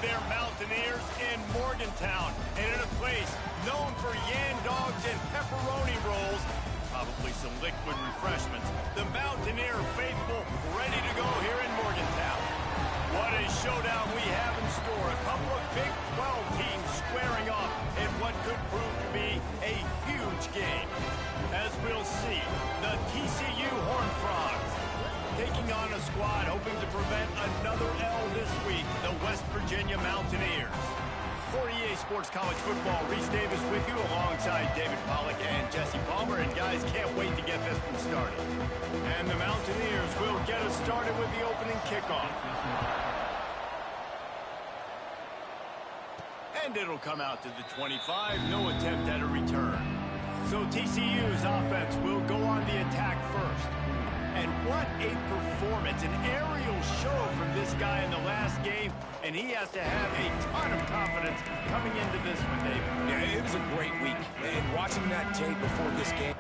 their Mountaineers in Morgantown. And in a place known for yan dogs and pepperoni rolls, probably some liquid refreshments, the Mountaineer faithful ready to go here in Morgantown. What a showdown we have in store. A couple of Big 12 teams squaring off in what could prove to be a huge game. As we'll see, the TCU Horned Frogs taking on a squad hoping to prevent another L this week, the West Virginia Mountaineers. For EA Sports College Football, Reese Davis with you alongside David Pollack and Jesse Palmer. And guys, can't wait to get this one started. And the Mountaineers will get us started with the opening kickoff. And it'll come out to the 25, no attempt at a return. So TCU's offense will go on the attack first. And what a performance, an aerial show from this guy in the last game, and he has to have a ton of confidence coming into this one, David. Yeah, it was a great week, and watching that tape before this game.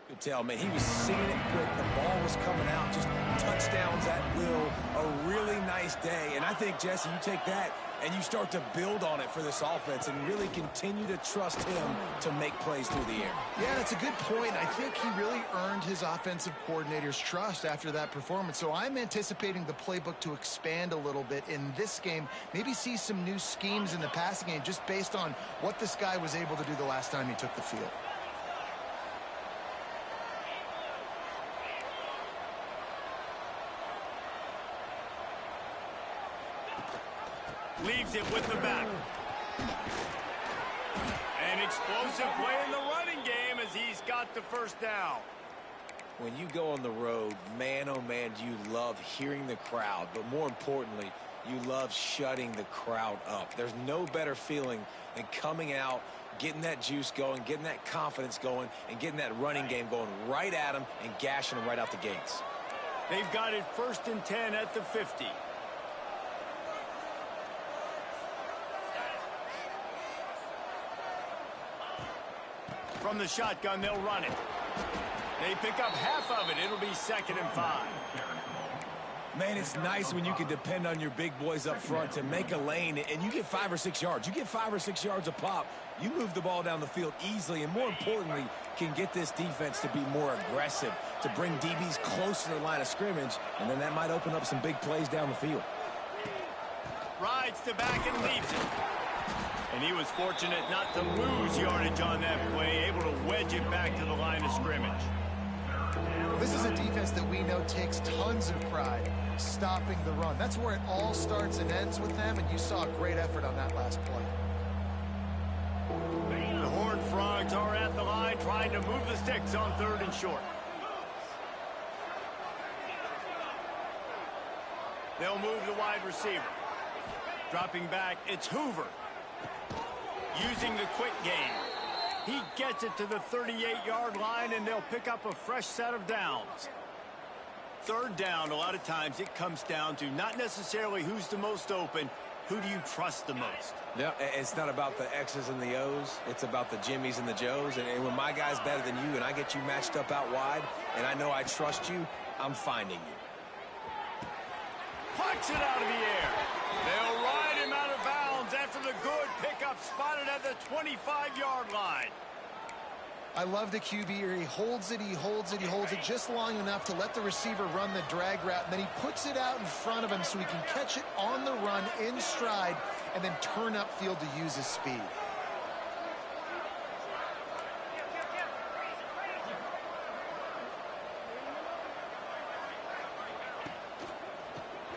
Could tell, man, he was seeing it quick. The ball was coming out, just touchdowns at will. A really nice day. And I think, Jesse, you take that and you start to build on it for this offense and really continue to trust him to make plays through the air. Yeah, that's a good point. I think he really earned his offensive coordinator's trust after that performance. So I'm anticipating the playbook to expand a little bit in this game. Maybe see some new schemes in the passing game just based on what this guy was able to do the last time he took the field. Leaves it with the back. An explosive play in the running game as he's got the first down. When you go on the road, man, oh man, do you love hearing the crowd. But more importantly, you love shutting the crowd up. There's no better feeling than coming out, getting that juice going, getting that confidence going, and getting that running game going right at them and gashing them right out the gates. They've got it 1st and 10 at the 50. From the shotgun, they'll run it. They pick up half of it. It'll be 2nd and 5. Man, it's nice when you can depend on your big boys up front to make a lane, and you get 5 or 6 yards. You get 5 or 6 yards a pop, you move the ball down the field easily, and more importantly, can get this defense to be more aggressive, to bring DBs close to the line of scrimmage, and then that might open up some big plays down the field. Rides to back and leaves it. And he was fortunate not to lose yardage on that play, able to wedge it back to the line of scrimmage. This is a defense that we know takes tons of pride stopping the run. That's where it all starts and ends with them, and you saw a great effort on that last play. The Horned Frogs are at the line trying to move the sticks on 3rd and short. They'll move the wide receiver. Dropping back, it's Hoover. Using the quick game. He gets it to the 38-yard line, and they'll pick up a fresh set of downs. 3rd down, a lot of times it comes down to not necessarily who's the most open, who do you trust the most? Yeah, it's not about the X's and the O's. It's about the Jimmys and the Joes. And when my guy's better than you and I get you matched up out wide, and I know I trust you, I'm finding you. Pucks it out of the air. They'll ride him out of bounds after the good pickup spotted at the 25-yard line. I love the QB here. He holds it, he holds it, he holds it just long enough to let the receiver run the drag route, and then he puts it out in front of him so he can catch it on the run in stride and then turn upfield to use his speed.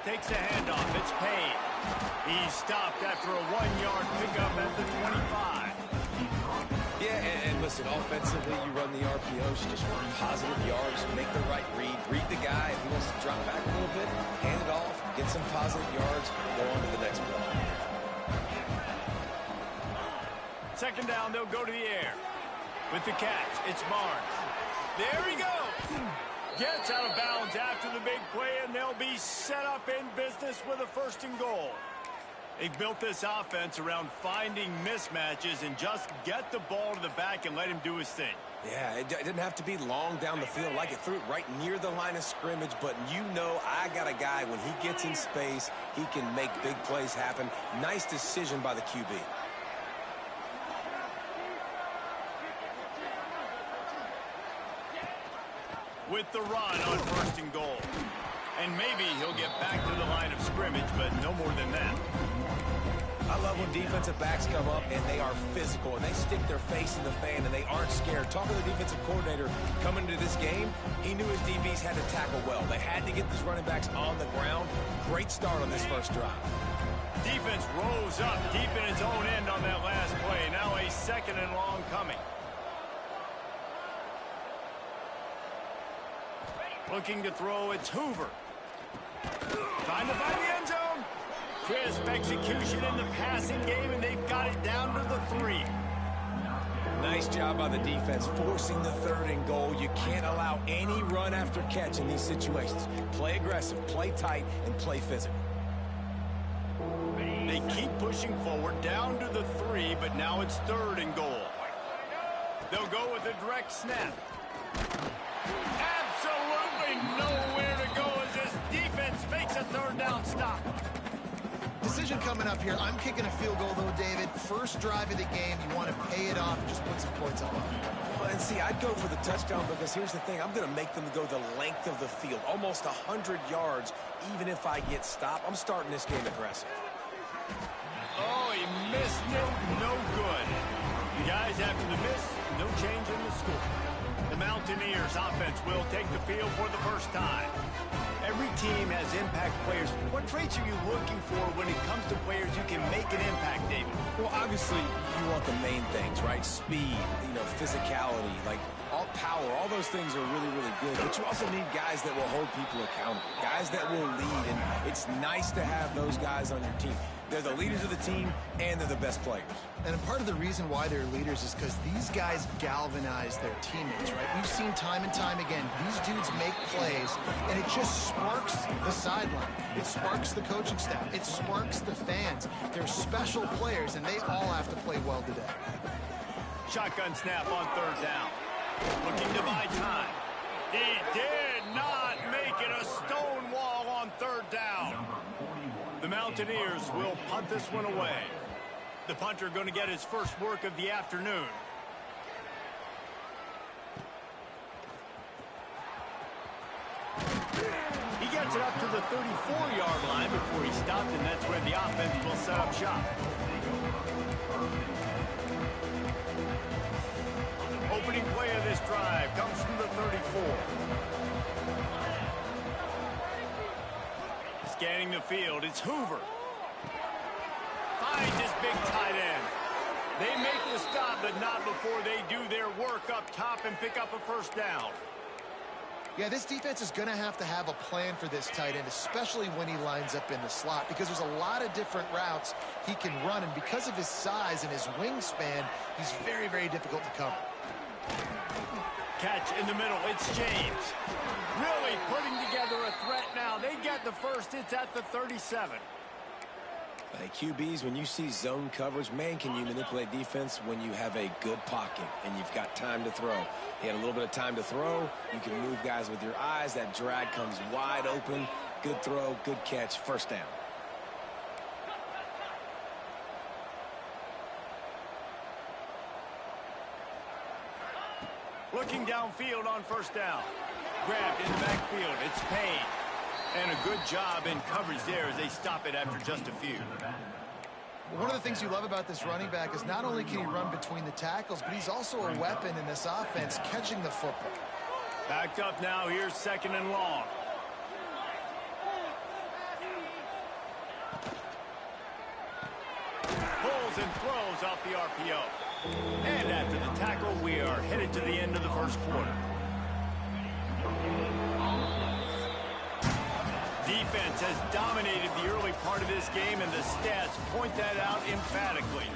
Takes a handoff. It's Payne. He's stopped after a 1-yard pickup at the 25. Yeah, and listen, offensively, you run the RPOs, you just run positive yards, make the right read the guy. If he wants to drop back a little bit, hand it off, get some positive yards, go on to the next play. 2nd down, they'll go to the air. With the catch, it's Barnes. There he goes. Gets out of bounds after the big play, and they'll be set up in business with a 1st and goal. They've built this offense around finding mismatches and just get the ball to the back and let him do his thing. Yeah, it didn't have to be long down the field. Like it threw it right near the line of scrimmage, but you know I got a guy, when he gets in space, he can make big plays happen. Nice decision by the QB. With the run on 1st and goal. And maybe he'll get back to the line of scrimmage, but no more than that. I love when defensive backs come up and they are physical and they stick their face in the fan and they aren't scared. Talking to the defensive coordinator coming into this game, he knew his DBs had to tackle well. They had to get these running backs on the ground. Great start on this first drive. Defense rose up deep in its own end on that last play. Now a 2nd and long coming. Looking to throw, it's Hoover. Trying to find the end zone. Crisp execution in the passing game, and they've got it down to the 3. Nice job by the defense, forcing the 3rd and goal. You can't allow any run after catch in these situations. Play aggressive, play tight, and play physical. They keep pushing forward down to the 3, but now it's 3rd and goal. They'll go with a direct snap. Absolutely nowhere to go as this defense makes a 3rd down stop. Decision coming up here. I'm kicking a field goal, though, David. First drive of the game. You want to pay it off and just put some points on it. Well, and see, I'd go for the touchdown because here's the thing. I'm going to make them go the length of the field, almost 100 yards, even if I get stopped. I'm starting this game aggressive. Oh, he missed it. No good. The guys after the miss, no change in the score. The Mountaineers offense will take the field for the first time. Every team has impact players. What traits are you looking for when it comes to players who can make an impact, David? Well, obviously, you want the main things, right? Speed, physicality, like all power. All those things are really, really good. But you also need guys that will hold people accountable, guys that will lead. And it's nice to have those guys on your team. They're the leaders of the team, and they're the best players. And part of the reason why they're leaders is because these guys galvanize their teammates, right? We've seen time and time again, these dudes make plays, and it just sparks the sideline. It sparks the coaching staff. It sparks the fans. They're special players, and they all have to play well today. Shotgun snap on 3rd down. Looking to buy time. He did not make it a stone wall on 3rd down. The Mountaineers will punt this one away. The punter going to get his first work of the afternoon. He gets it up to the 34-yard line before he stopped, and that's where the offense will set up shop. Opening play of this drive comes from the 34. Scanning the field, it's Hoover. Finds his big tight end. They make the stop, but not before they do their work up top and pick up a 1st down. Yeah, this defense is going to have a plan for this tight end, especially when he lines up in the slot, because there's a lot of different routes he can run, and because of his size and his wingspan, he's very, very difficult to cover. Catch in the middle, it's James. Really putting together a threat now. They get the first, it's at the 37. Hey, QBs, when you see zone coverage, man, can you manipulate defense when you have a good pocket and you've got time to throw. He had a little bit of time to throw. You can move guys with your eyes. That drag comes wide open. Good throw, good catch, 1st down. Looking downfield on 1st down. Grabbed in the backfield. It's Payne. And a good job in coverage there as they stop it after just a few. One of the things you love about this running back is not only can he run between the tackles, but he's also a weapon in this offense, catching the football. Backed up now. Here's 2nd and long. Pulls and throws off the RPO. And after the tackle, we are headed to the end of the 1st quarter. Defense has dominated the early part of this game, and the stats point that out emphatically.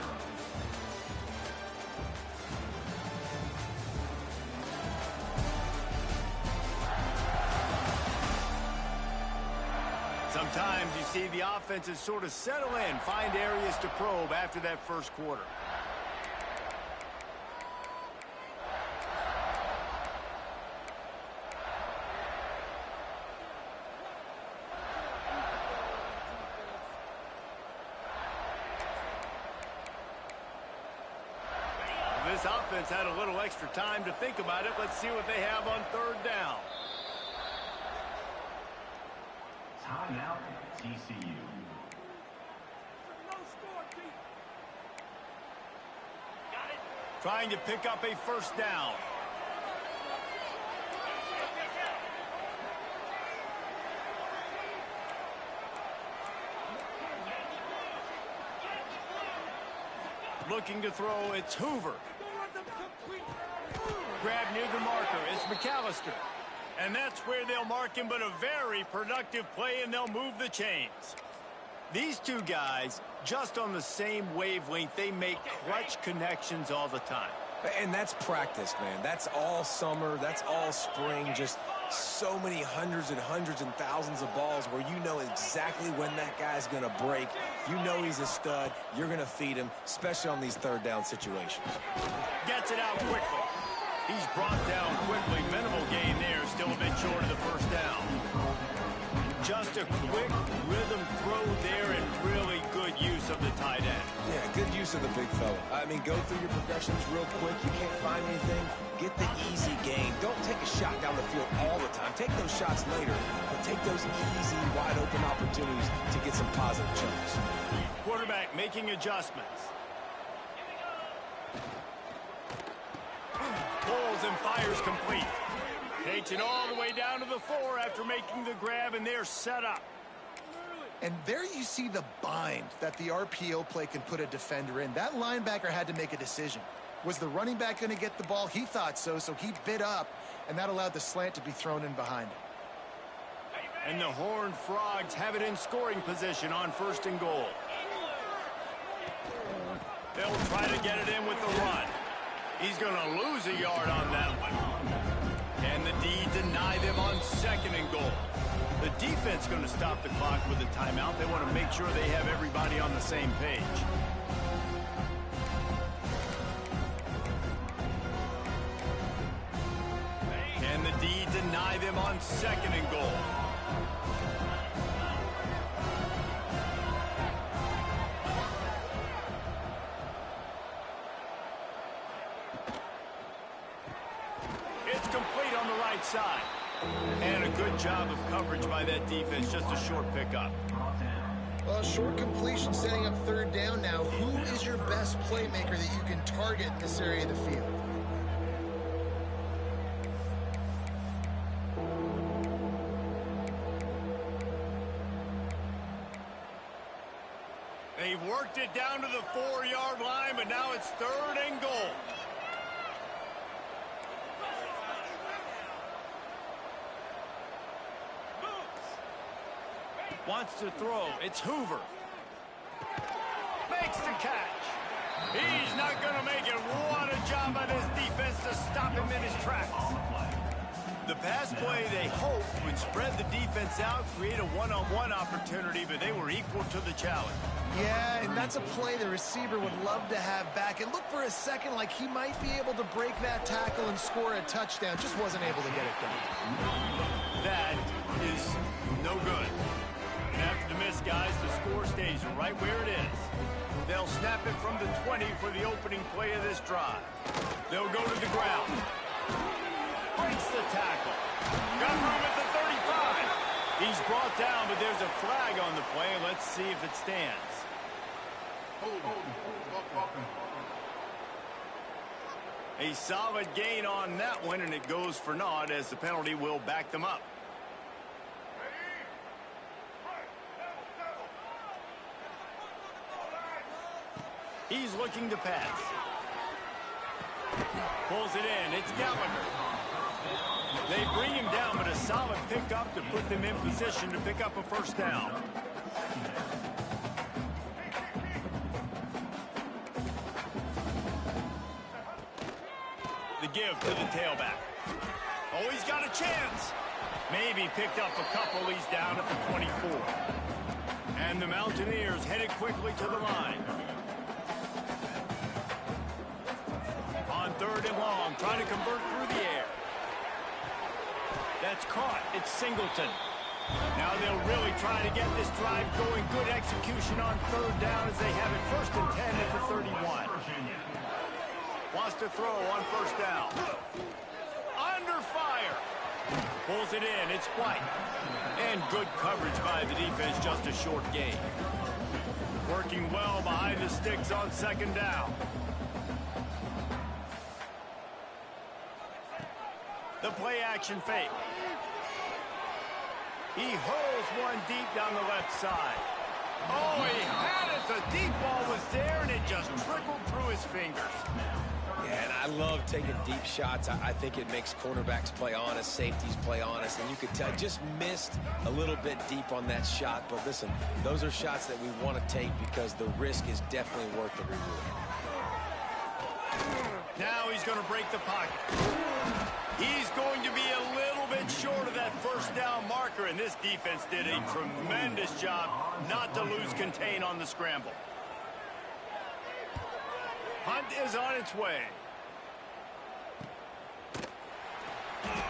Sometimes you see the offenses sort of settle in, find areas to probe after that first quarter. This offense had a little extra time to think about it. Let's see what they have on third down. Timeout, TCU. Trying to pick up a first down. Looking to throw, it's Hoover. Grab near the marker, it's McAllister. And that's where they'll mark him, but a very productive play, and they'll move the chains. These two guys, just on the same wavelength, they make clutch connections all the time. And that's practice, man. That's all summer. That's all spring. Just so many hundreds and thousands of balls where you know exactly when that guy's going to break. You know he's a stud. You're going to feed him, especially on these third down situations. Gets it out quickly. He's brought down quickly. Minimal gain there. Still a bit short of the first down. Just a quick rhythm throw there and really good use of the tight end. Yeah, good use of the big fella. I mean, go through your progressions real quick. You can't find anything. Get the easy gain. Don't take a shot down the field all the time. Take those shots later, but take those easy, wide-open opportunities to get some positive chunks. Quarterback making adjustments. Pulls and fires complete. Takes it all the way down to the 4 after making the grab, and they're set up. And there you see the bind that the RPO play can put a defender in. That linebacker had to make a decision. Was the running back going to get the ball? He thought so, so he bit up, and that allowed the slant to be thrown in behind him. And the Horned Frogs have it in scoring position on 1st and goal. They'll try to get it in with the run. He's going to lose a yard on that one. And the D deny them on 2nd and goal. The defense going to stop the clock with a timeout. They want to make sure they have everybody on the same page. And the D deny them on 2nd and goal. It's complete on the right side. And a good job of coverage by that defense. Just a short pickup. Well, short completion setting up 3rd down now. Who is your best playmaker that you can target in this area of the field? They've worked it down to the 4-yard line, but now it's 3rd and goal. Wants to throw. It's Hoover. Makes the catch. He's not going to make it. What a job by this defense to stop him in his tracks. The pass play, they hoped, would spread the defense out, create a one-on-one opportunity, but they were equal to the challenge. Yeah, and that's a play the receiver would love to have back. It looked for a second like he might be able to break that tackle and score a touchdown. Just wasn't able to get it done. That is no good. And after the miss, guys, the score stays right where it is. They'll snap it from the 20 for the opening play of this drive. They'll go to the ground. Breaks the tackle. Got room at the 35. He's brought down, but there's a flag on the play. Let's see if it stands. A solid gain on that one, and it goes for naught as the penalty will back them up. He's looking to pass. Pulls it in. It's Gallagher. They bring him down, but a solid pickup to put them in position to pick up a first down. The give to the tailback. Oh, he's got a chance. Maybe picked up a couple. He's down at the 24. And the Mountaineers headed quickly to the line. On 3rd and long, trying to convert through the air. That's caught. It's Singleton. Now they'll really try to get this drive going. Good execution on 3rd down as they have it 1st and 10 at the 31. Wants to throw on 1st down. Under fire. Pulls it in. It's White. And good coverage by the defense. Just a short gain. Working well behind the sticks on 2nd down. The play action fake. He hurls one deep down the left side. Oh, he had it. The deep ball was there, and it just trickled through his fingers. Yeah, and I love taking deep shots. I think it makes cornerbacks play honest, safeties play honest, and you could tell just missed a little bit deep on that shot. But listen, those are shots that we want to take because the risk is definitely worth the reward. Now he's going to break the pocket. He's going to be a little bit short of that 1st down marker, and this defense did a tremendous job not to lose contain on the scramble. Hunt is on its way.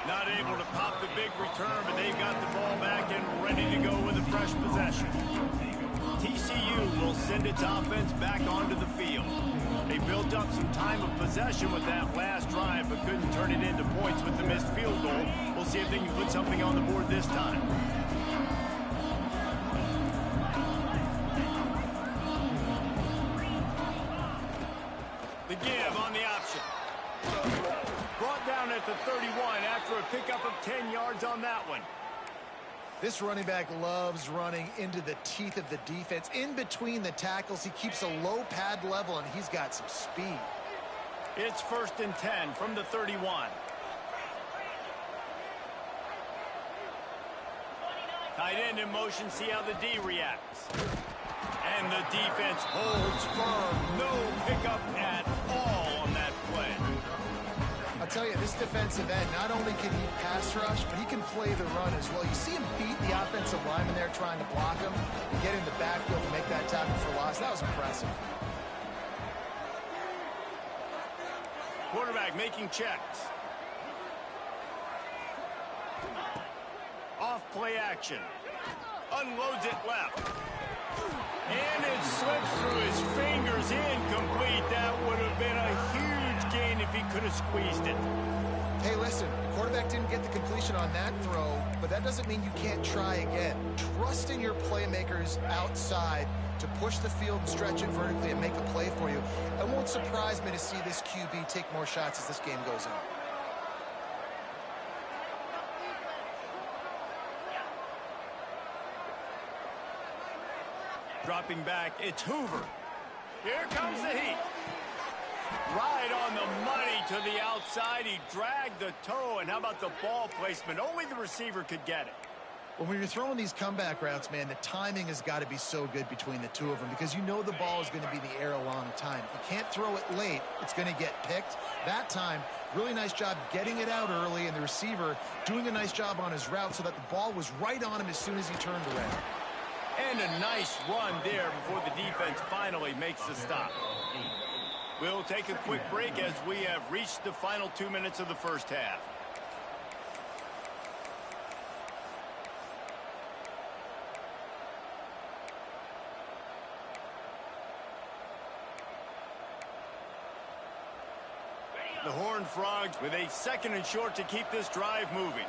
Not able to pop the big return, but they've got the ball back and ready to go with a fresh possession. TCU will send its offense back onto the field. They built up some time of possession with that last drive, but couldn't turn it into points with the missed field goal. We'll see if they can put something on the board this time. The give on the option. Brought down at the 31 after a pickup of 10 yards on that one. This running back loves running into the teeth of the defense. In between the tackles, he keeps a low pad level, and he's got some speed. It's 1st and 10 from the 31. Tight end in motion, see how the D reacts. And the defense holds firm. No pickup at all on that play. I'll tell you, this defensive end, not only can he pass rush, but he can play the run as well. You see him beat the offensive lineman there trying to block him and get in the backfield to make that tackle for loss. That was impressive. Quarterback making checks. Off play action. Unloads it left. And it slips through his fingers. Incomplete. That would have been a huge gain if he could have squeezed it. Hey, listen, the quarterback didn't get the completion on that throw, but that doesn't mean you can't try again. Trust in your playmakers outside to push the field and stretch it vertically and make a play for you. It won't surprise me to see this QB take more shots as this game goes on. Dropping back, it's Hoover. Here comes the heat. Right on the money to the outside. He dragged the toe, and how about the ball placement? Only the receiver could get it. Well, when you're throwing these comeback routes, man, the timing has got to be so good between the two of them because you know the ball is going to be in the air a long time. You can't throw it late. It's going to get picked. That time, really nice job getting it out early, and the receiver doing a nice job on his route so that the ball was right on him as soon as he turned around. And a nice run there before the defense finally makes the stop. We'll take a quick break as we have reached the final 2 minutes of the first half. The Horned Frogs with a 2nd and short to keep this drive moving.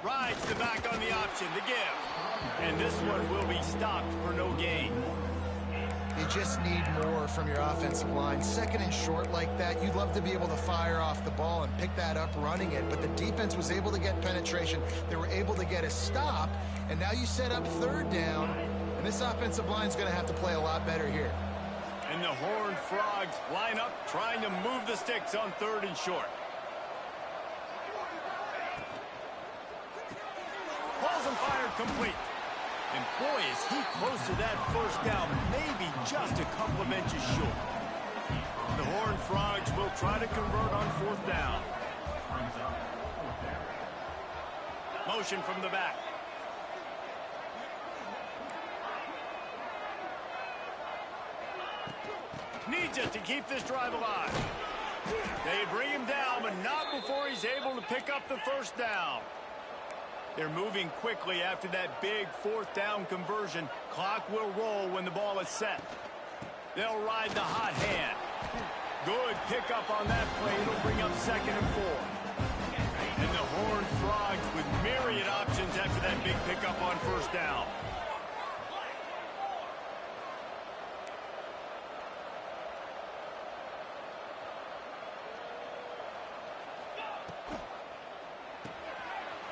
Rides the back on the option, the give. And this one will be stopped for no gain. You just need more from your offensive line. 2nd and short like that, you'd love to be able to fire off the ball and pick that up running it, but the defense was able to get penetration. They were able to get a stop, and now you set up 3rd down, and this offensive line is going to have to play a lot better here. And the Horned Frogs line up, trying to move the sticks on 3rd and short. Balls and fired complete. And boy, is he close to that first down, maybe just a couple of inches short. The Horned Frogs will try to convert on fourth down. Motion from the back. Needs it to keep this drive alive. They bring him down, but not before he's able to pick up the first down. They're moving quickly after that big fourth down conversion. Clock will roll when the ball is set. They'll ride the hot hand. Good pickup on that play. It'll bring up 2nd and 4. And the Horned Frogs with myriad options after that big pickup on first down.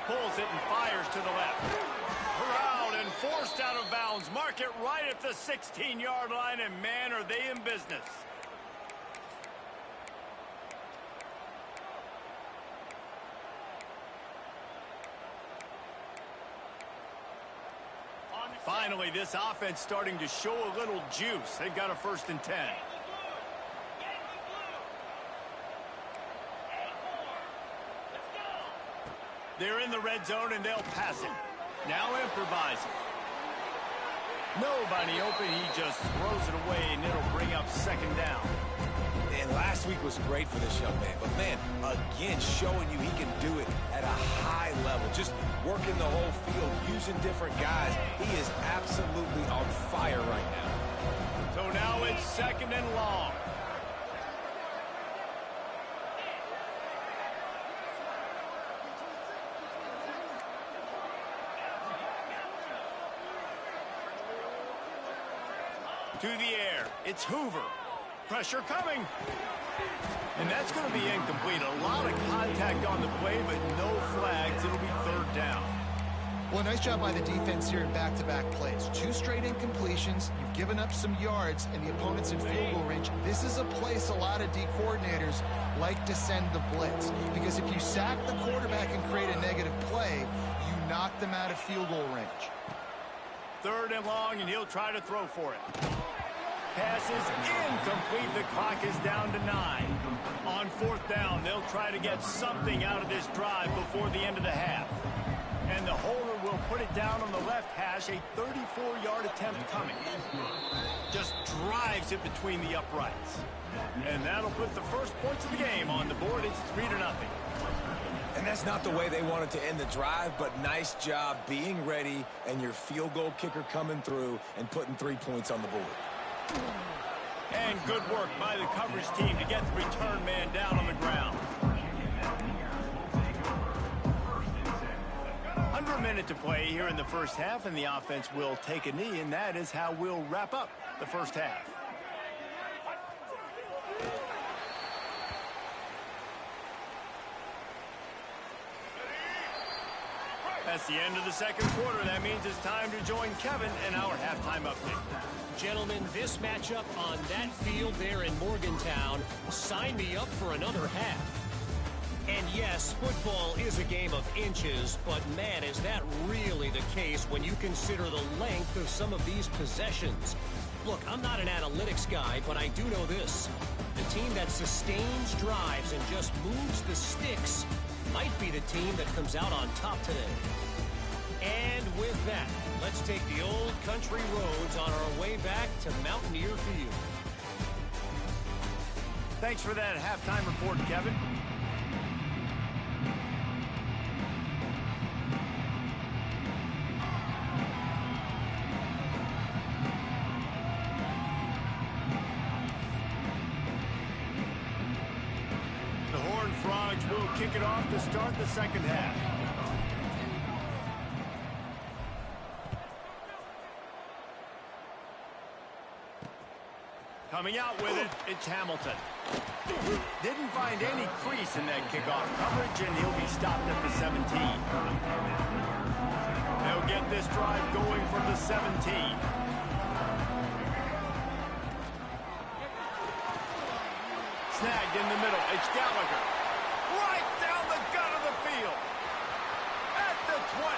Pulls it and fires to the left. Corralled and forced out of bounds. Mark it right at the 16-yard line, and man, are they in business. Finally, this offense starting to show a little juice. They've got a 1st and 10. They're in the red zone, and they'll pass it. Now improvising. Nobody open. He just throws it away, and it'll bring up 2nd down. And last week was great for this young man. But, man, again, showing you he can do it at a high level. Just working the whole field, using different guys. He is absolutely on fire right now. So now it's 2nd and long. To the air. It's Hoover. Pressure coming. And that's going to be incomplete. A lot of contact on the play, but no flags. It'll be 3rd down. Well, nice job by the defense here in back-to-back plays. 2 straight incompletions. You've given up some yards, and the opponent's in field goal range. This is a place a lot of D coordinators like to send the blitz. Because if you sack the quarterback and create a negative play, you knock them out of field goal range. 3rd and long, and he'll try to throw for it. Pass is incomplete. The clock is down to 9. On 4th down, they'll try to get something out of this drive before the end of the half. And the holder will put it down on the left hash, a 34-yard attempt coming. Just drives it between the uprights. And that'll put the first points of the game on the board. It's 3-0. And that's not the way they wanted to end the drive, but nice job being ready and your field goal kicker coming through and putting 3 points on the board. And good work by the coverage team to get the return man down on the ground. Under a minute to play here in the first half, and the offense will take a knee, and that is how we'll wrap up the first half. That's the end of the 2nd quarter. That means it's time to join Kevin in our halftime update. Gentlemen, this matchup on that field there in Morgantown, sign me up for another half. And yes, football is a game of inches, but man, is that really the case when you consider the length of some of these possessions. Look, I'm not an analytics guy, but I do know this. The team that sustains drives and just moves the sticks might be the team that comes out on top today. And with that, let's take the old country roads on our way back to Mountaineer Field. Thanks for that halftime report, Kevin. The Horned Frogs will kick it off to start the second half. Coming out with it, it's Hamilton. Didn't find any crease in that kickoff coverage, and he'll be stopped at the 17. They'll get this drive going from the 17. Snagged in the middle. It's Gallagher. Right down the gut of the field. At the 20.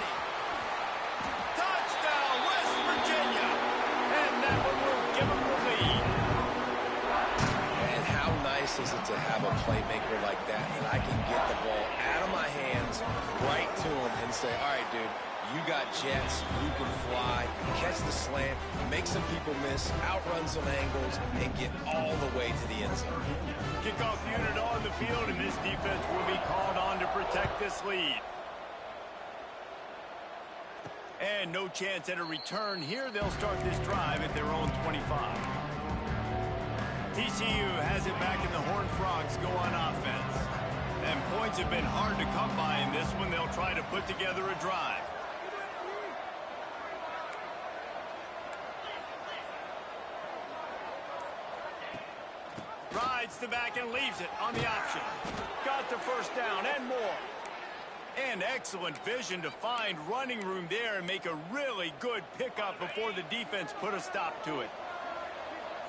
Touchdown, playmaker like that I can get the ball out of my hands right to him and say, all right, dude, you got jets, you can fly, catch the slant, make some people miss, outrun some angles, and get all the way to the end zone. Kickoff unit on the field, and this defense will be called on to protect this lead. And no chance at a return here. They'll start this drive at their own 25. TCU has it back, and the Horned Frogs go on offense. And points have been hard to come by in this one. They'll try to put together a drive. Rides the back and leaves it on the option. Got the first down and more. And excellent vision to find running room there and make a really good pickup before the defense put a stop to it.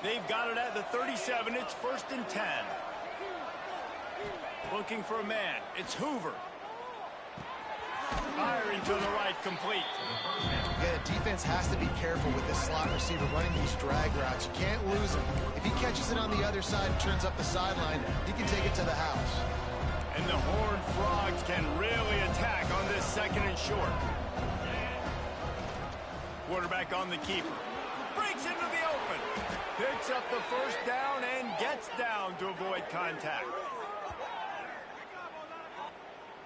They've got it at the 37. It's 1st and 10. Looking for a man. It's Hoover. Firing to the right, complete. Yeah, the defense has to be careful with this slot receiver running these drag routes. You can't lose him. If he catches it on the other side and turns up the sideline, he can take it to the house. And the Horned Frogs can really attack on this 2nd and short. Quarterback on the keeper. Breaks into the open. Picks up the first down and gets down to avoid contact.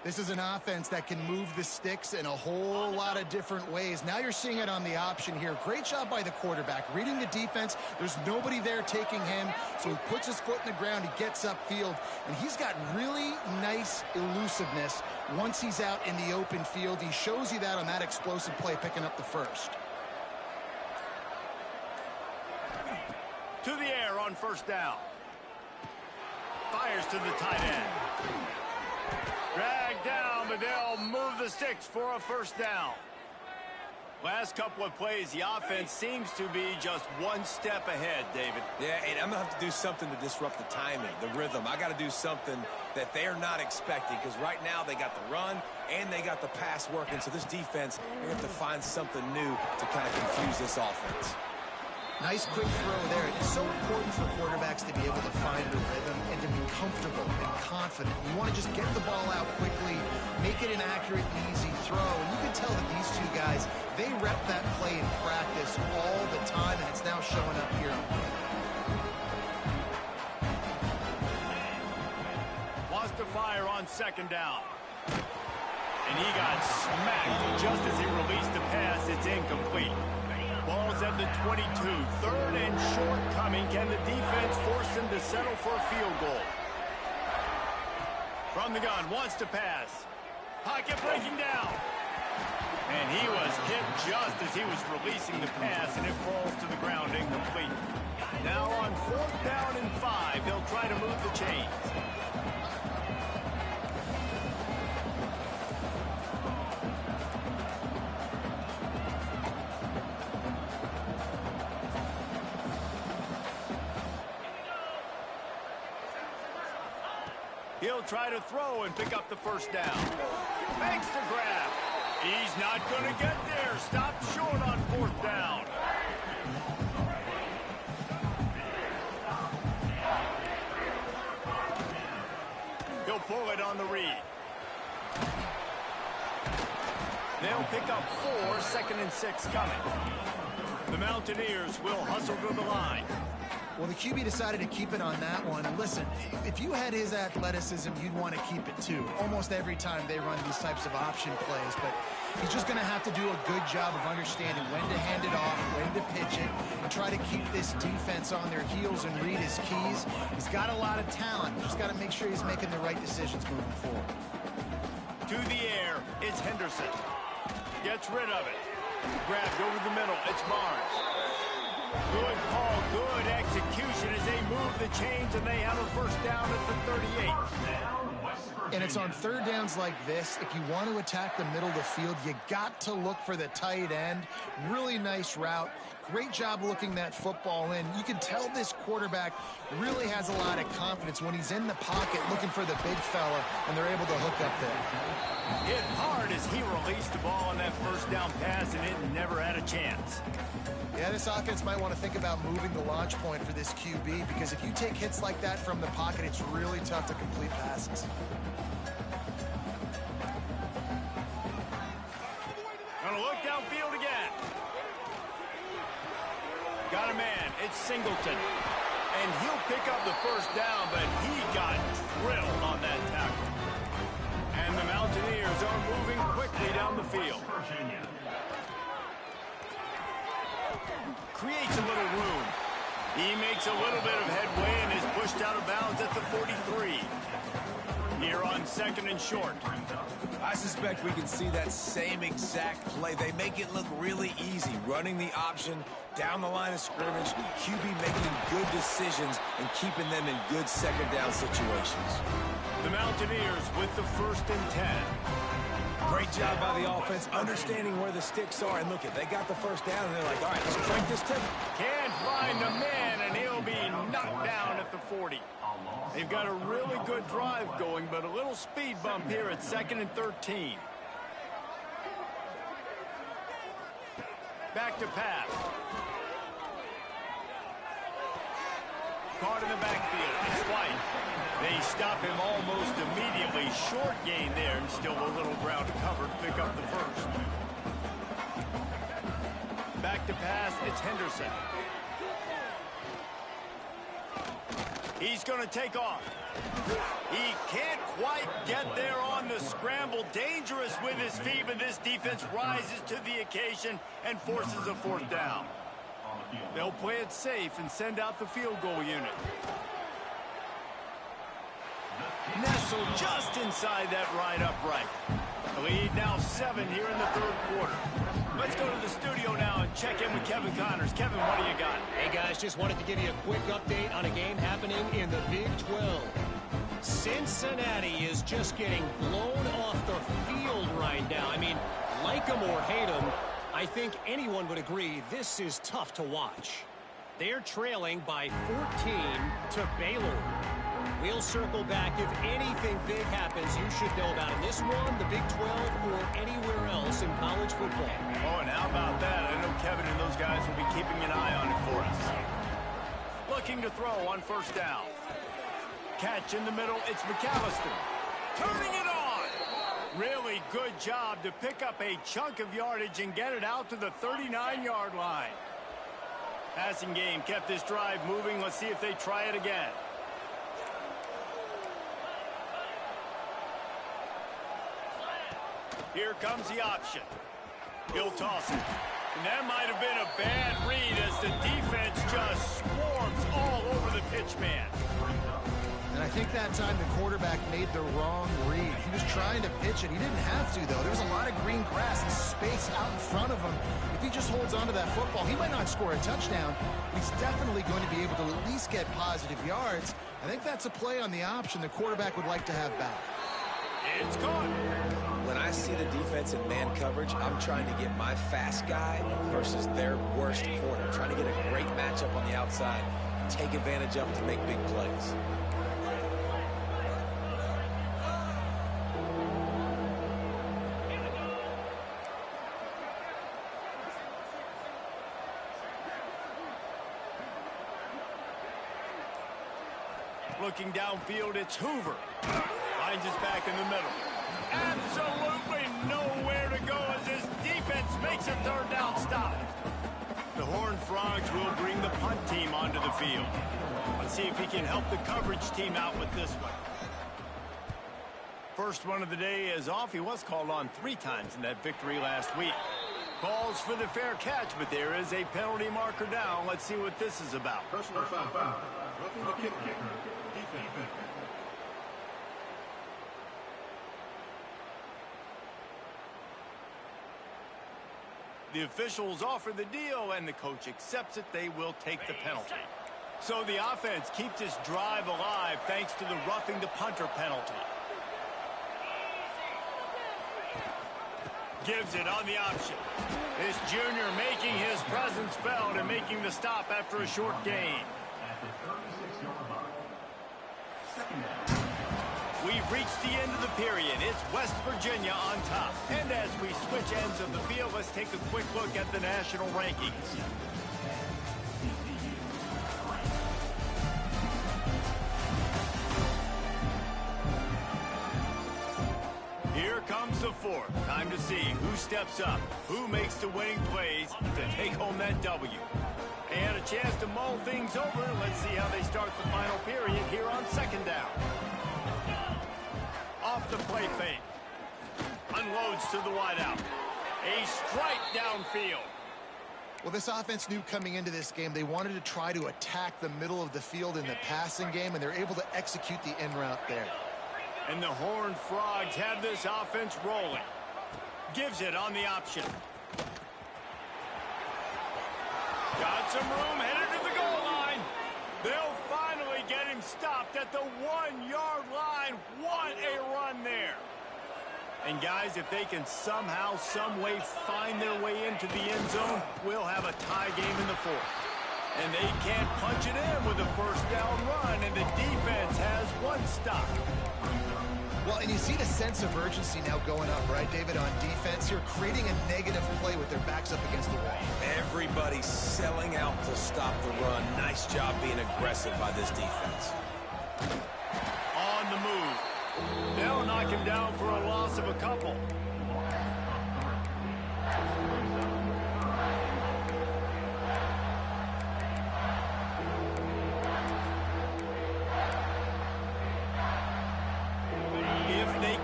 This is an offense that can move the sticks in a whole lot of different ways. Now you're seeing it on the option here. Great job by the quarterback. Reading the defense, there's nobody there taking him, so he puts his foot in the ground, he gets upfield, and he's got really nice elusiveness once he's out in the open field. He shows you that on that explosive play, picking up the first. To the air on 1st down. Fires to the tight end. Dragged down, but they'll move the sticks for a 1st down. Last couple of plays, the offense seems to be just one step ahead, David. Yeah, and I'm going to have to do something to disrupt the timing, the rhythm. I got to do something that they're not expecting, because right now they got the run and they got the pass working. So this defense, they're going to have to find something new to kind of confuse this offense. Nice quick throw there. It's so important for quarterbacks to be able to find the rhythm and to be comfortable and confident. You want to just get the ball out quickly, make it an accurate and easy throw. And you can tell that these two guys, they rep that play in practice all the time, and it's now showing up here. Wants to fire on 2nd down. And he got smacked just as he released the pass. It's incomplete. Ball's at the 22. 3rd and short coming. Can the defense force him to settle for a field goal? From the gun, wants to pass. Pocket breaking down. And he was hit just as he was releasing the pass, and it falls to the ground incomplete. Now on 4th down and 5, they'll try to move the chains. He'll try to throw and pick up the 1st down. Makes the grab. He's not going to get there. Stopped short on 4th down. He'll pull it on the read. They'll pick up 4, 2nd and 6 coming. The Mountaineers will hustle to the line. Well, the QB decided to keep it on that one. And listen, if you had his athleticism, you'd want to keep it too. Almost every time they run these types of option plays. But he's just going to have to do a good job of understanding when to hand it off, when to pitch it, and try to keep this defense on their heels and read his keys. He's got a lot of talent. Just got to make sure he's making the right decisions moving forward. To the air, it's Henderson. Gets rid of it. Grabbed over the middle. It's Barnes. Good call, good execution as they move the chains, and they have a 1st down at the 38. And it's on 3rd downs like this. If you want to attack the middle of the field, you got to look for the tight end. Really nice route. Great job looking that football in. You can tell this quarterback really has a lot of confidence when he's in the pocket looking for the big fella, and they're able to hook up there. Hit hard as he released the ball on that 1st down pass, and it never had a chance. Yeah, this offense might want to think about moving the launch point for this QB, because if you take hits like that from the pocket, it's really tough to complete passes. Gonna look downfield again. Got a man. It's Singleton. And he'll pick up the first down, but he got drilled on that tackle. And the Mountaineers are moving quickly down the field. Creates a little room. He makes a little bit of headway and is pushed out of bounds at the 43. Here on second and short. I suspect we can see that same exact play. They make it look really easy, running the option down the line of scrimmage, QB making good decisions and keeping them in good second down situations. The Mountaineers with the 1st and 10. Great job by the offense, understanding where the sticks are. And look, they got the first down, and they're like, all right, let's crank this tempo. Can't find the man, and he'll be knocked down at the 40. They've got a really good drive going, but a little speed bump here at 2nd and 13. Back to pass. Caught in the backfield. It's White. They stop him almost immediately. Short gain there, and still a little ground to cover to pick up the first. Back to pass. It's Henderson. He's going to take off. He can't quite get there on the scramble. Dangerous with his feet, but this defense rises to the occasion and forces a 4th down. They'll play it safe and send out the field goal unit. Nestled just inside that right upright. The lead now 7 here in the 3rd quarter. Let's go to the studio now and check in with Kevin Connors. Kevin, what do you got? Hey, guys, just wanted to give you a quick update on a game happening in the Big 12. Cincinnati is just getting blown off the field right now. I mean, like them or hate them, I think anyone would agree this is tough to watch. They're trailing by 14 to Baylor. We'll circle back. If anything big happens, you should know about it. This one, the Big 12, or anywhere else in college football. Oh, and how about that? I know Kevin and those guys will be keeping an eye on it for us. Looking to throw on 1st down. Catch in the middle. It's McAllister. Turning it on. Really good job to pick up a chunk of yardage and get it out to the 39-yard line. Passing game kept this drive moving. Let's see if they try it again. Here comes the option. He'll toss it. And that might have been a bad read as the defense just swarms all over the pitch man. And I think that time the quarterback made the wrong read. He was trying to pitch it. He didn't have to, though. There was a lot of green grass and space out in front of him. If he just holds onto that football, he might not score a touchdown, but he's definitely going to be able to at least get positive yards. I think that's a play on the option the quarterback would like to have back. It's caught. When I see the defense in man coverage, I'm trying to get my fast guy versus their worst corner. Trying to get a great matchup on the outside, take advantage of it to make big plays. Looking downfield, it's Hoover. Finds his back in the middle. Absolutely nowhere to go as his defense makes a 3rd down stop. The Horned Frogs will bring the punt team onto the field. Let's see if he can help the coverage team out with this one. First one of the day is off. He was called on 3 times in that victory last week. Calls for the fair catch, but there is a penalty marker down. Let's see what this is about. Personal foul. Roughing the kicker. Defense. The officials offer the deal, and the coach accepts it. They will take the penalty. So the offense keeps this drive alive thanks to the roughing the punter penalty. Gives it on the option. This junior making his presence felt and making the stop after a short gain. We've reached the end of the period. It's West Virginia on top. And as we switch ends of the field, let's take a quick look at the national rankings. Here comes the fourth. Time to see who steps up, who makes the winning plays to take home that W. And a chance to mull things over. Let's see how they start the final period here on second down. Off the play fake. Unloads to the wideout. A strike downfield. Well, this offense knew coming into this game they wanted to try to attack the middle of the field in the passing game, and they're able to execute the in route there. And the Horned Frogs have this offense rolling. Gives it on the option. Got some room, headed to the goal line. They'll finally get him stopped at the 1-yard line. What a run there. And guys, if they can somehow, some way find their way into the end zone, we'll have a tie game in the fourth. And they can't punch it in with a first down run, and the defense has one stop. Well, and you see the sense of urgency now going up, right, David, on defense here, creating a negative play with their backs up against the wall. Everybody's selling out to stop the run. Nice job being aggressive by this defense. On the move. They'll knock him down for a loss of a couple.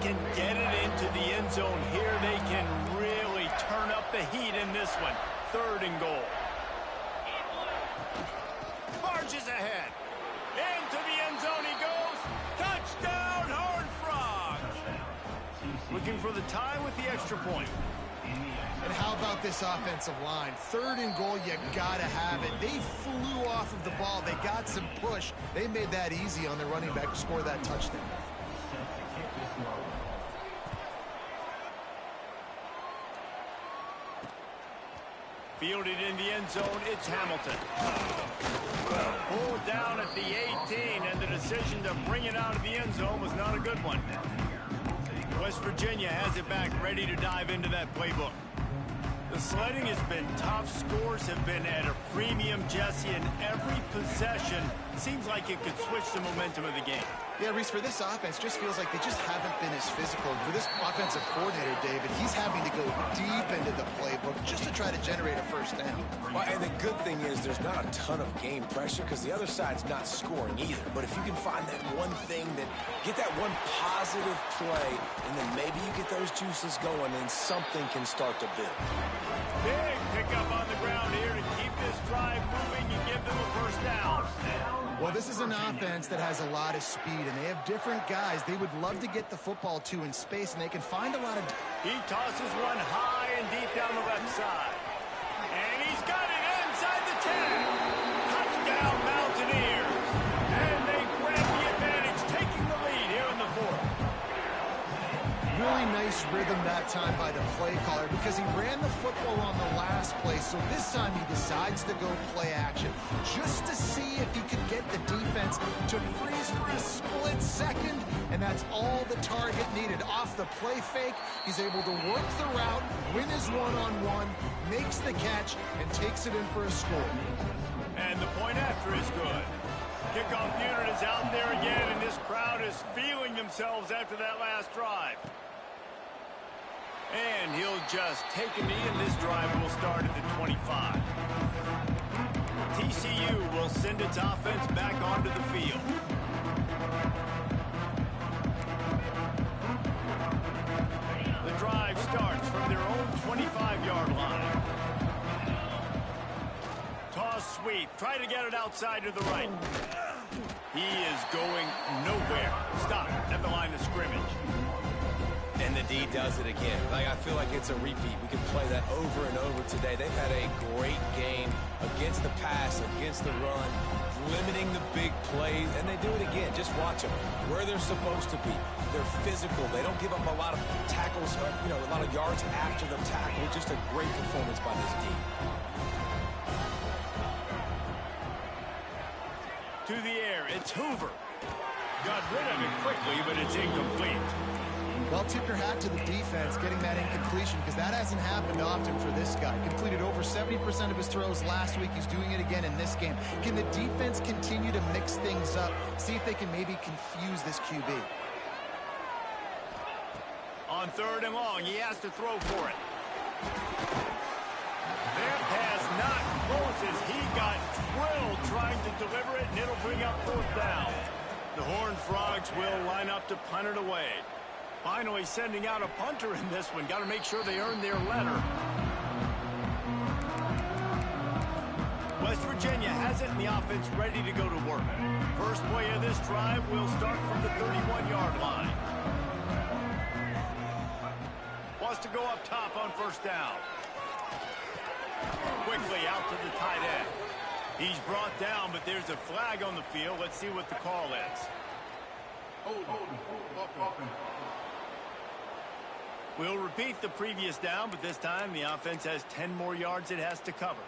Can get it into the end zone here. They can really turn up the heat in this one. Third and goal. Marches ahead. Into the end zone he goes. Touchdown, Horned Frogs. Looking for the tie with the extra point. And how about this offensive line? Third and goal, you gotta have it. They flew off of the ball. They got some push. They made that easy on their running back to score that touchdown. Fielded in the end zone, it's Hamilton. Pulled down at the 18, and the decision to bring it out of the end zone was not a good one. West Virginia has it back, ready to dive into that playbook. The sledding has been tough. Scores have been at a premium, Jesse, and every possession seems like it could switch the momentum of the game. Yeah, Reese, for this offense, just feels like they just haven't been as physical. For this offensive coordinator, David, he's having to go deep into the playbook just to try to generate a first down. Well, and the good thing is there's not a ton of game pressure because the other side's not scoring either. But if you can find that one thing, get that one positive play, and then maybe you get those juices going, and something can start to build. Big pickup on the ground here to keep this drive moving and give them a first down. Well, this is an offense that has a lot of speed, and they have different guys they would love to get the football to in space, and they can find a lot of... He tosses one high and deep down the left side. And he's got it inside the 10. Touchdown, Mountaineers. And they grab the advantage, taking the lead here in the fourth. Really nice rhythm that time by the play caller because he ran the football on the last play, so this time he decides to go play action just to see if he could get the defense to freeze for a split second, and that's all the target needed. Off the play fake, he's able to work the route, win his one-on-one, makes the catch, and takes it in for a score. And the point after is good. Kickoff unit is out there again, and this crowd is feeling themselves after that last drive. And he'll just take a knee, and this drive will start at the 25. TCU will send its offense back onto the field. The drive starts from their own 25-yard line. Toss sweep. Try to get it outside to the right. He is going nowhere. Stop at the line of scrimmage. And the D does it again. I feel like it's a repeat. We can play that over and over today. They've had a great game against the pass, against the run, limiting the big plays, and they do it again. Just watch them where they're supposed to be. They're physical. They don't give up a lot of tackles, a lot of yards after the tackle. Just a great performance by this D. To the air, it's Hoover. Got rid of it quickly, but it's incomplete. Well, tip your hat to the defense getting that incompletion because that hasn't happened often for this guy. Completed over 70% of his throws last week. He's doing it again in this game. Can the defense continue to mix things up? See if they can maybe confuse this QB. On 3rd and long, he has to throw for it. Their pass not close as he got drilled trying to deliver it, and it'll bring up 4th down. The Horned Frogs will line up to punt it away. Finally sending out a punter in this one. Got to make sure they earn their letter. West Virginia has it in the offense ready to go to work. First play of this drive will start from the 31-yard line. Wants to go up top on 1st down. Quickly out to the tight end. He's brought down, but there's a flag on the field. Let's see what the call is. We'll repeat the previous down, but this time the offense has 10 more yards it has to cover.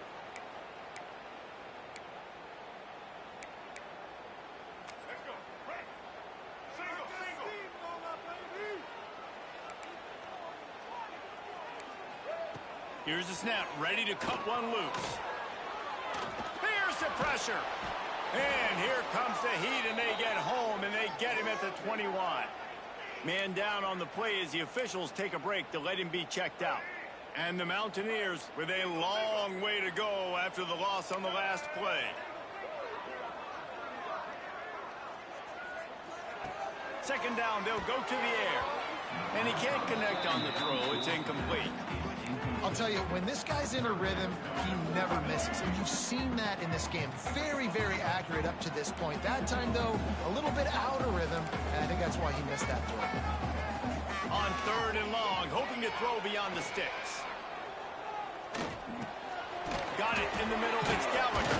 Here's the snap, ready to cut one loose. Here's the pressure. And here comes the heat, and they get home, and they get him at the 21. Man down on the play as the officials take a break to let him be checked out. And the Mountaineers with a long way to go after the loss on the last play. Second down, they'll go to the air. And he can't connect on the throw. It's incomplete. I'll tell you, when this guy's in a rhythm, he never misses. And you've seen that in this game. Very, very accurate up to this point. That time, though, a little bit out of rhythm, and I think that's why he missed that throw. On 3rd and long, hoping to throw beyond the sticks. Got it in the middle. It's Gallagher.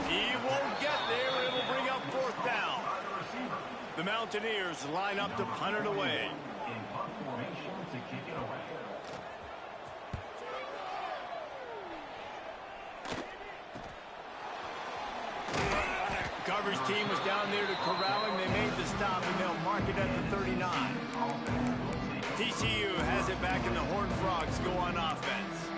He won't get there. It'll bring up 4th down. The Mountaineers line up to punt it away. In punt formation to kick it away. Coverage team was down there to corral him. They made the stop, and they'll mark it at the 39. TCU has it back, and the Horned Frogs go on offense.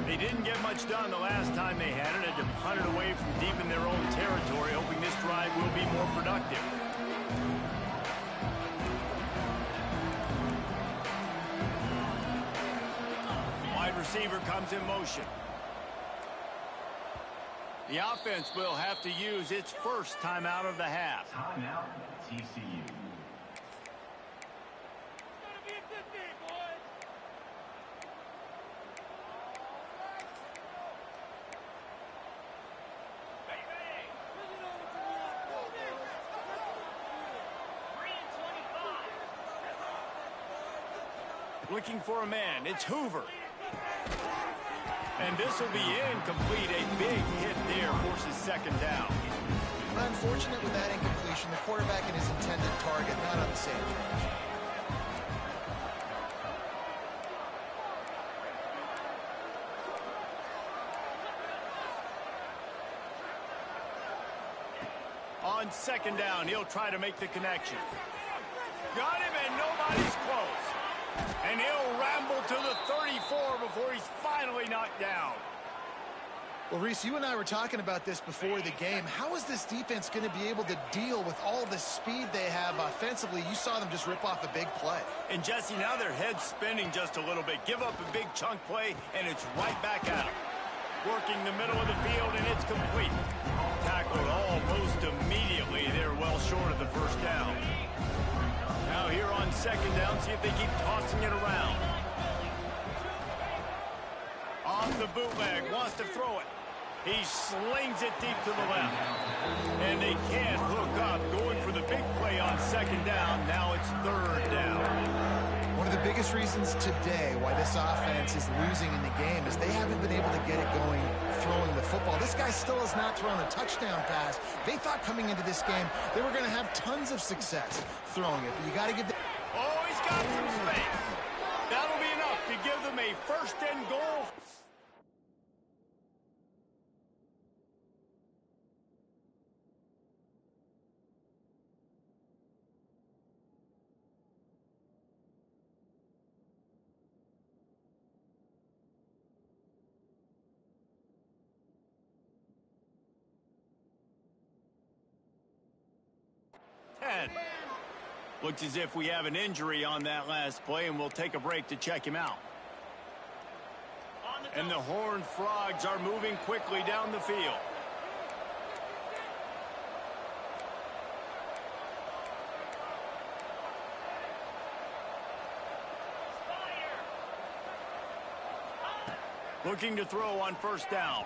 They didn't get much done the last time they had it. Had to punt it away from deep in their own territory, hoping this drive will be more productive. Wide receiver comes in motion. The offense will have to use its first timeout of the half. Timeout, TCU. Looking for a man. It's Hoover. And this will be incomplete. A big hit there forces 2nd down. Unfortunate with that incompletion. The quarterback and his intended target not on the same page. On 2nd down, he'll try to make the connection. Got him, and nobody's close. And he'll ramble to the 34 before he's finally knocked down. Well, Reese, you and I were talking about this before the game. How is this defense going to be able to deal with all the speed they have offensively? You saw them just rip off a big play. And, Jesse, now their head's spinning just a little bit. Give up a big chunk play, and it's right back at them. Working the middle of the field, and it's complete. Tackled almost immediately. They're well short of the 1st down. Now here on 2nd down, see if they keep tossing it around. Off the bootleg, wants to throw it. He slings it deep to the left. And they can't hook up. Going for the big play on 2nd down. Now it's 3rd down. One of the biggest reasons today why this offense is losing in the game is they haven't been able to get it going throwing the football. This guy still has not thrown a touchdown pass. They thought coming into this game they were going to have tons of success throwing it. But you got to give the... Oh, he's got some space. That'll be enough to give them a 1st and goal. Looks as if we have an injury on that last play, and we'll take a break to check him out. And the Horned Frogs are moving quickly down the field. Looking to throw on first down.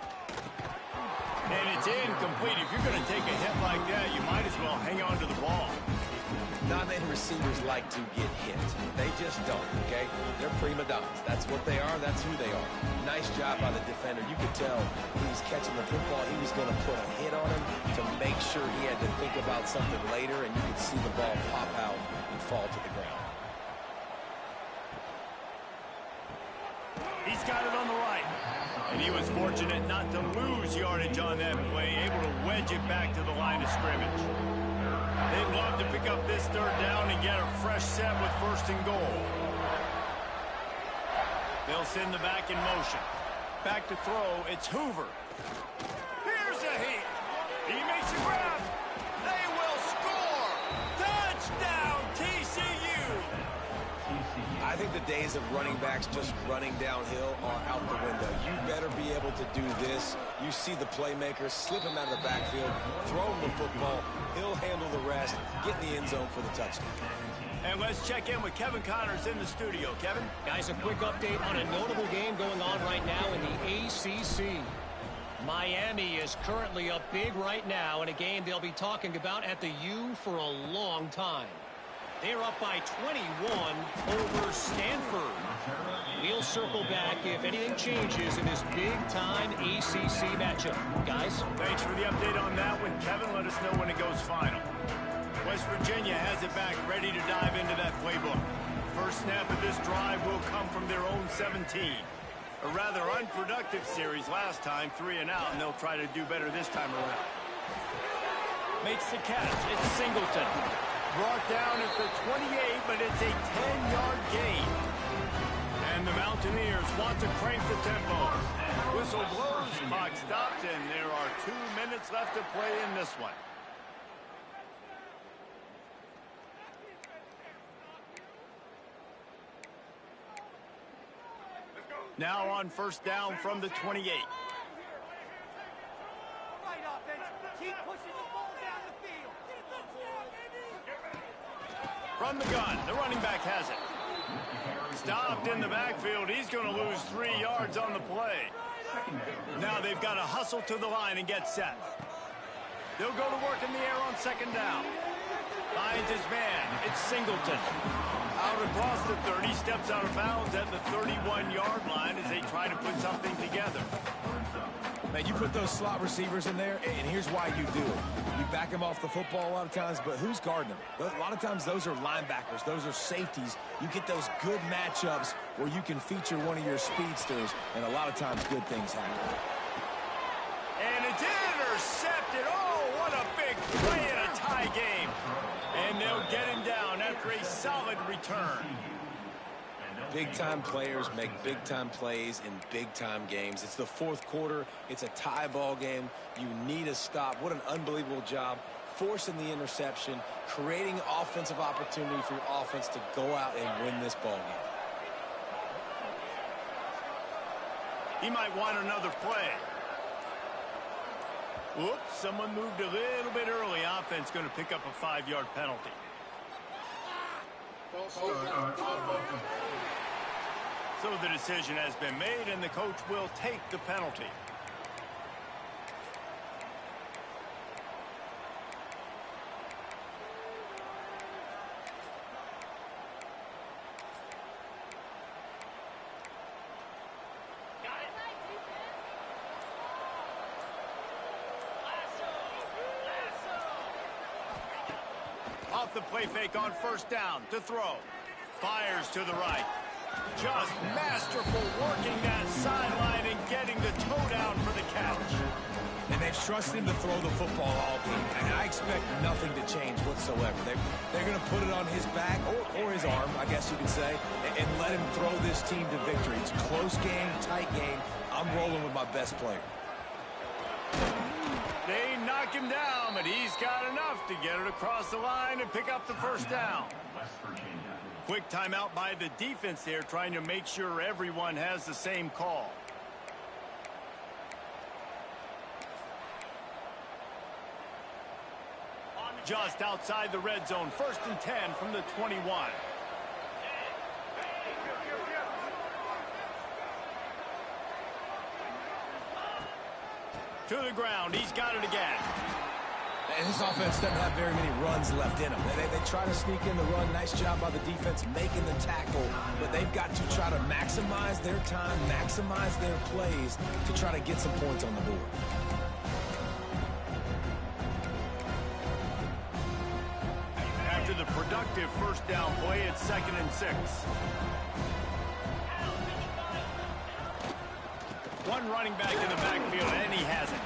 And it's incomplete. If you're going to take a hit like that, you might as well hang on to the ball. Not many receivers like to get hit. They just don't, okay? They're prima donnas. That's what they are. That's who they are. Nice job by the defender. You could tell he was catching the football. He was going to put a hit on him to make sure he had to think about something later, and you could see the ball pop out and fall to the ground. He's got it on the right. And he was fortunate not to lose yardage on that play, able to wedge it back to the line of scrimmage. They'd love to pick up this third down and get a fresh set with first and goal. They'll send the back in motion. Back to throw, it's Hoover. Here's a hit. He makes a grab. They will score. Touchdown, TCU. I think the days of running backs just running downhill are out the window. You better be able to do this. You see the playmaker slip him out of the backfield, throw him the football, he'll handle the rest, get in the end zone for the touchdown. And let's check in with Kevin Connors in the studio. Kevin? Guys, a quick update on a notable game going on right now in the ACC. Miami is currently up big right now in a game they'll be talking about at the U for a long time. They're up by 21 over Stanford. We'll circle back if anything changes in this big-time ACC matchup. Guys? Thanks for the update on that one, Kevin. Let us know when it goes final. West Virginia has it back, ready to dive into that playbook. First snap of this drive will come from their own 17. A rather unproductive series last time, 3 and out, and they'll try to do better this time around. Makes the catch. It's Singleton. Brought down at the 28, but it's a 10-yard gain. And the Mountaineers want to crank the tempo. Whistle blows, clock stops, and there are 2 minutes left to play in this one. Now on first down from the 28. Right offense. Keep pushing the ball down the field. From the gun, the running back has it. Stopped in the backfield. He's going to lose 3 yards on the play. Now they've got to hustle to the line and get set. They'll go to work in the air on second down. Finds his man. It's Singleton. Out across the 30, steps out of bounds at the 31-yard line as they try to put something together. Man, you put those slot receivers in there, and here's why you do it. You back them off the football a lot of times, but who's guarding them? A lot of times those are linebackers. Those are safeties. You get those good matchups where you can feature one of your speedsters, and a lot of times good things happen. And it's intercepted. Oh, what a big play in a tie game. And they'll get him down after a solid return. Big-time players make big-time plays in big-time games. It's the fourth quarter. It's a tie ball game. You need a stop. What an unbelievable job forcing the interception, creating offensive opportunity for your offense to go out and win this ball game. He might want another play. Whoops, someone moved a little bit early. Offense going to pick up a 5-yard penalty. So the decision has been made, and the coach will take the penalty. Off the play fake on first down to throw. Fires to the right. Just masterful working that sideline and getting the toe down for the catch. And they've trusted him to throw the football all game. And I expect nothing to change whatsoever. They're going to put it on his back or his arm, I guess you could say, and let him throw this team to victory. It's a close game, tight game. I'm rolling with my best player. They knock him down, but he's got enough to get it across the line and pick up the first down. West Virginia. Quick timeout by the defense there, trying to make sure everyone has the same call. Just outside the red zone, 1st and 10 from the 21. To the ground, he's got it again. And this offense doesn't have very many runs left in them. They try to sneak in the run. Nice job by the defense making the tackle. But they've got to try to maximize their time, maximize their plays to try to get some points on the board. After the productive first down play, it's 2nd and 6. One running back in the backfield, and he has it.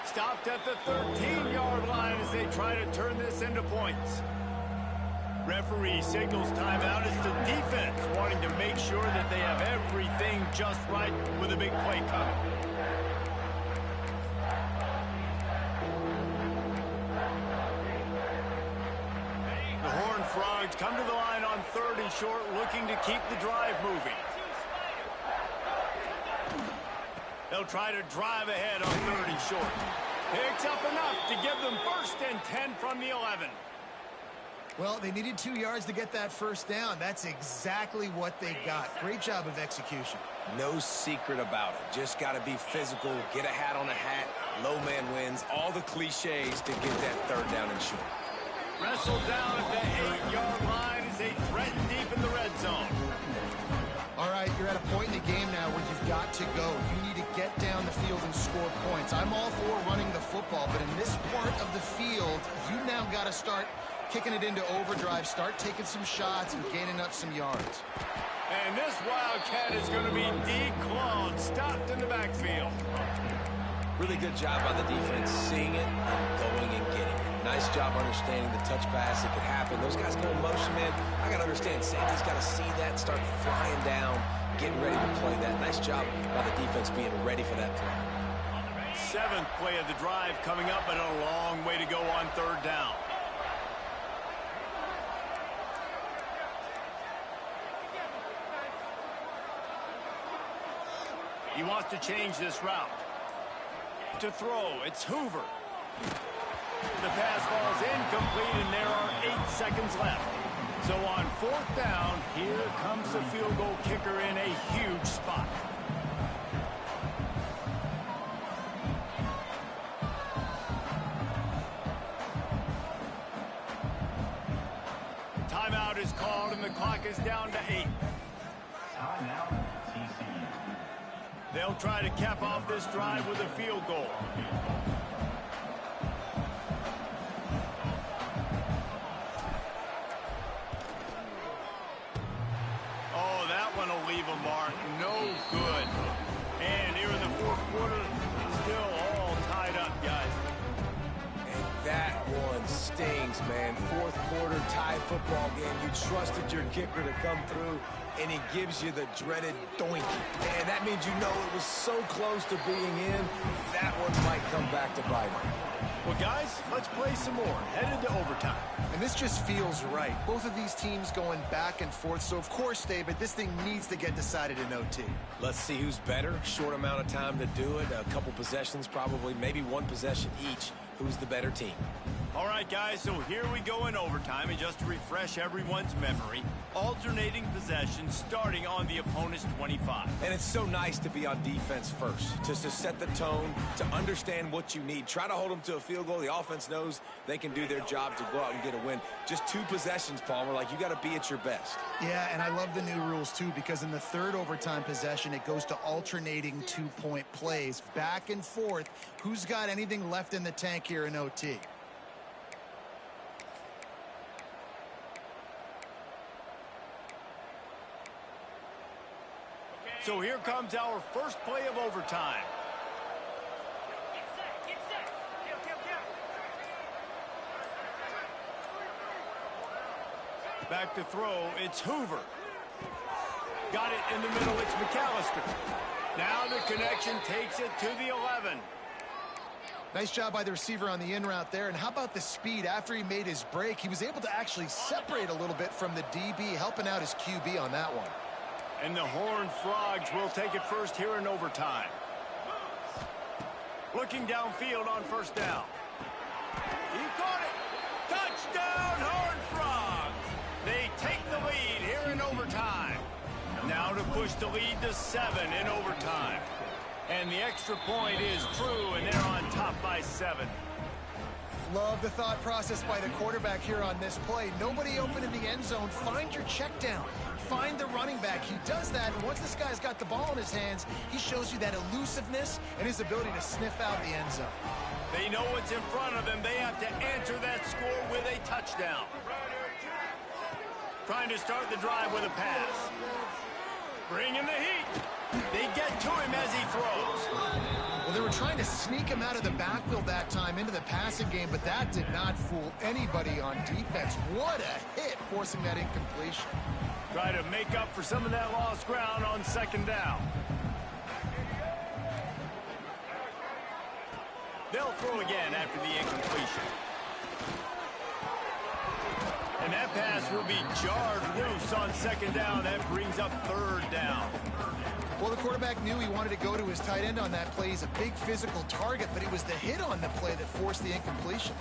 Stopped at the 13-yard line as they try to turn this into points. Referee signals timeout as the defense wanting to make sure that they have everything just right with a big play coming. The Horned Frogs come to the line on 3rd and short, looking to keep the drive moving. They'll try to drive ahead on 3rd and short. Picks up enough to give them 1st and 10 from the 11. Well, they needed 2 yards to get that first down. That's exactly what they got. Great job of execution. No secret about it. Just got to be physical, get a hat on a hat, low man wins, all the cliches to get that 3rd down and short. Wrestled down at the 8-yard line as they threaten deep in the red zone. All right, you're at a point in the game now where you've got to go. You need to get down the field and score points. I'm all for running the football, but in this part of the field, you now got to start kicking it into overdrive, start taking some shots and gaining up some yards. And this Wildcat is going to be declawed, stopped in the backfield. Really good job by the defense, seeing it and going and getting it. Nice job understanding the touch pass. It could happen. Those guys go in motion, man. I got to understand. Safety's got to see that, start flying down, getting ready to play that. Nice job by the defense being ready for that play. 7th play of the drive coming up, but a long way to go on 3rd down. He wants to change this route. To throw, it's Hoover. The pass falls incomplete, and there are 8 seconds left. So on 4th down, here comes the field goal kicker in a huge spot. Timeout is called, and the clock is down to 8. Timeout, TCU. They'll try to cap off this drive with a field goal. Oh, that one will leave a mark. No good. And here in the 4th quarter, still all tied up, guys. And that one stings, man. 4th quarter tie football game. You trusted your kicker to come through, and he gives you the dreaded doink. And that means you know it was so close to being in, that one might come back to bite him. Well, guys, let's play some more. Headed to overtime. And this just feels right. Both of these teams going back and forth. So, of course, David, this thing needs to get decided in OT. Let's see who's better. Short amount of time to do it. A couple possessions probably, maybe one possession each. Who's the better team? All right, guys, so here we go in overtime. And just to refresh everyone's memory, alternating possessions starting on the opponent's 25. And it's so nice to be on defense first, to set the tone, to understand what you need. Try to hold them to a field goal. The offense knows they can do their job to go out and get a win. Just 2 possessions, Palmer. Like, you got to be at your best. Yeah, and I love the new rules, too, because in the 3rd overtime possession, it goes to alternating 2-point plays, back and forth. Who's got anything left in the tank here in OT? So here comes our first play of overtime. Get set. Back to throw, it's Hoover. Got it in the middle, it's McAllister. Now the connection takes it to the 11. Nice job by the receiver on the in route there. And how about the speed? After he made his break, he was able to actually separate a little bit from the DB, helping out his QB on that one. And the Horned Frogs will take it first here in overtime. Looking downfield on first down. He caught it. Touchdown, Horned Frogs. They take the lead here in overtime. Now to push the lead to 7 in overtime. And the extra point is true, and they're on top by 7. Love the thought process by the quarterback here on this play. Nobody open in the end zone. Find your check down. Find the running back. He does that, and once this guy's got the ball in his hands, he shows you that elusiveness and his ability to sniff out the end zone. They know what's in front of them. They have to answer that score with a touchdown. Trying to start the drive with a pass. Bring in the heat. They get to him as he throws. Well, they were trying to sneak him out of the backfield that time into the passing game, but that did not fool anybody on defense. What a hit, forcing that incompletion. Try to make up for some of that lost ground on second down. They'll throw again after the incompletion. And that pass will be jarred loose on second down. That brings up third down. Well, the quarterback knew he wanted to go to his tight end on that play. He's a big physical target, but it was the hit on the play that forced the incompletion.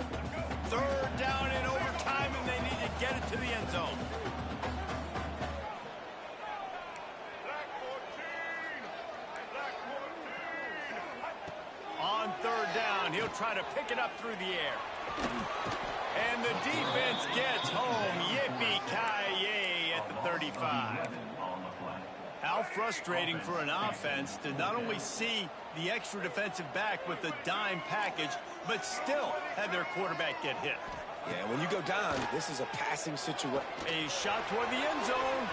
Third down in overtime, and they need to get it to the end zone. On third down, he'll try to pick it up through the air. And the defense gets home. Yippee-ki-yay at the 35. How frustrating for an offense to not only see the extra defensive back with the dime package, but still have their quarterback get hit. Yeah, when you go down, this is a passing situation. A shot toward the end zone.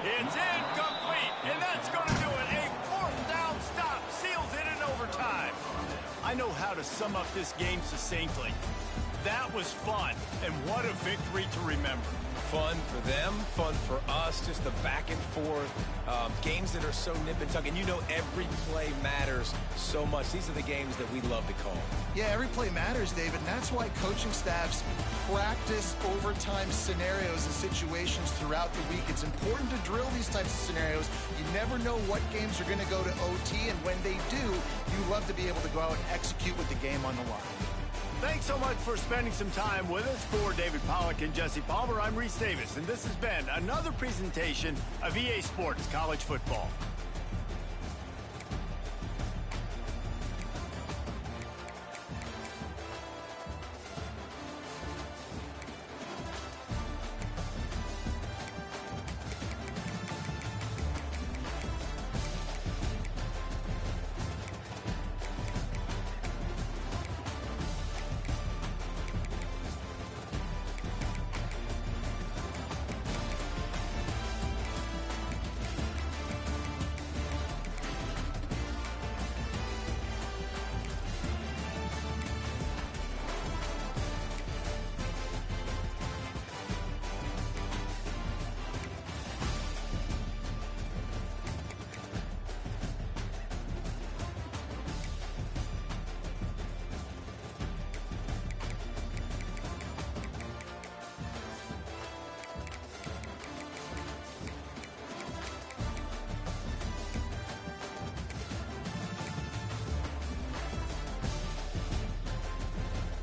It's incomplete, and that's going to do it. A fourth down stop seals it in overtime. I know how to sum up this game succinctly. That was fun, and what a victory to remember. Fun for them, fun for us, just the back and forth, games that are so nip and tuck, and you know every play matters so much. These are the games that we love to call. Yeah, every play matters, David, and that's why coaching staffs practice overtime scenarios and situations throughout the week. It's important to drill these types of scenarios. You never know what games are going to go to OT, and when they do, you love to be able to go out and execute with the game on the line. Thanks so much for spending some time with us. For David Pollack and Jesse Palmer, I'm Reese Davis, and this has been another presentation of EA Sports College Football.